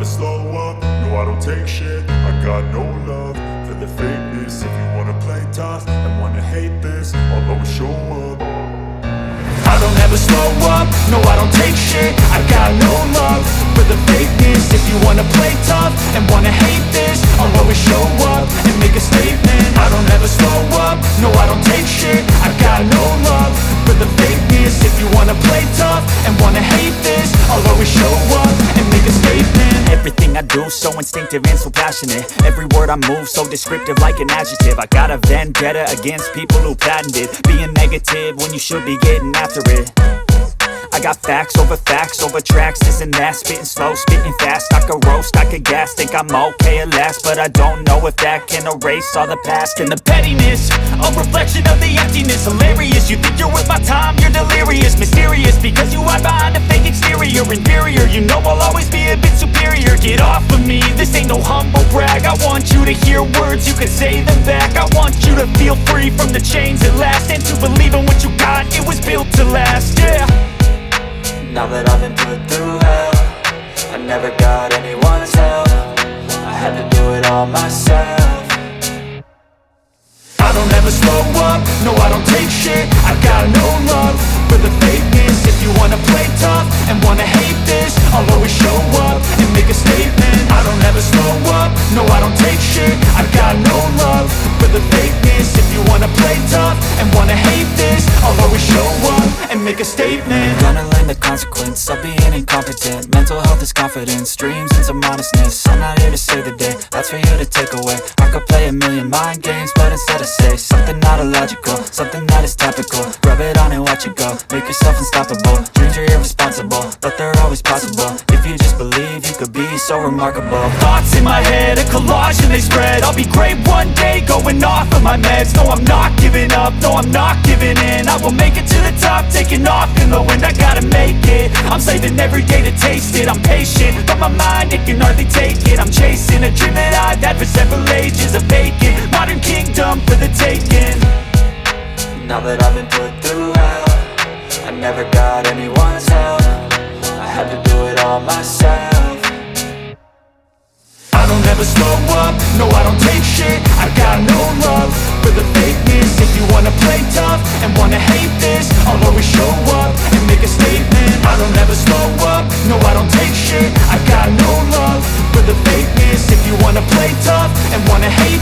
slow up, no I don't take shit. I got no love for the fakeness. If you wanna play tough and wanna hate this, I'll always show up. I don't ever slow up, no I don't take shit. I got no love for the fakeness. If you wanna play tough and wanna hate this, I'll always show up and make a statement. I don't ever slow up, no I don't take shit. I got no love for the fakeness. If you wanna play tough and wanna hate this, I'll always show up and make a statement. Everything I do so instinctive and so passionate. Every word I move so descriptive like an adjective. I got a vendetta against people who patented being negative when you should be getting after it. I got facts over tracks, this and that. Spitting slow, spitting fast. I could roast, I could gas. Think I'm okay at last, but I don't know if that can erase all the past. And the pettiness, a reflection of the emptiness. Hilarious, you think you're worth my time, you're delirious. Mysterious, because you hide behind a fake exterior. Inferior, you know I'll always be a bit superior. Get off of me, this ain't no humble brag. I want you to hear words, you can say them back. I want you to feel free from the chains at last, and to believe in what you got, it was built to last, yeah. Now that I've been put through hell, I never got anyone's help. I had to do it all myself. I don't ever slow up, no I don't take shit. I got no love for the fakeness. If you wanna play tough and wanna hate this, I'll always show up and make a statement. I don't ever slow up, no I don't take shit. I got no love for the fakeness. If you wanna play tough and wanna hate this, I'll always show up and make a statement. Gonna learn the consequence of being incompetent. Mental health is confidence, dreams and some honestness. I'm not here to save the day, that's for you to take away. I could play a million mind games, but instead I say something not illogical, something that is topical. Rub it on and watch it go, make yourself unstoppable. Dreams are irresponsible, but they're always possible. If you just believe, you could be so remarkable. Thoughts in my head, a collage and they spread. I'll be great one day, going off of my meds. No, I'm not giving up, no, I'm not giving in. I will make it to the top, taking off in the wind. I gotta make it, I'm saving every day to taste it. I'm patient, but my mind, it can hardly take it. I'm chasing a dream that I've had for several ages. A vacant, modern kingdom for the taking. Now that I've been put through hell, I never got anyone's help. I had to do it all myself. I don't ever slow up, no I don't take shit. I got no love for the fakeness. If you wanna play tough and wanna hate this, I'll always show up and make a statement. I don't ever slow up, no I don't take shit. I got no love for the fakeness. If you wanna play tough and wanna hate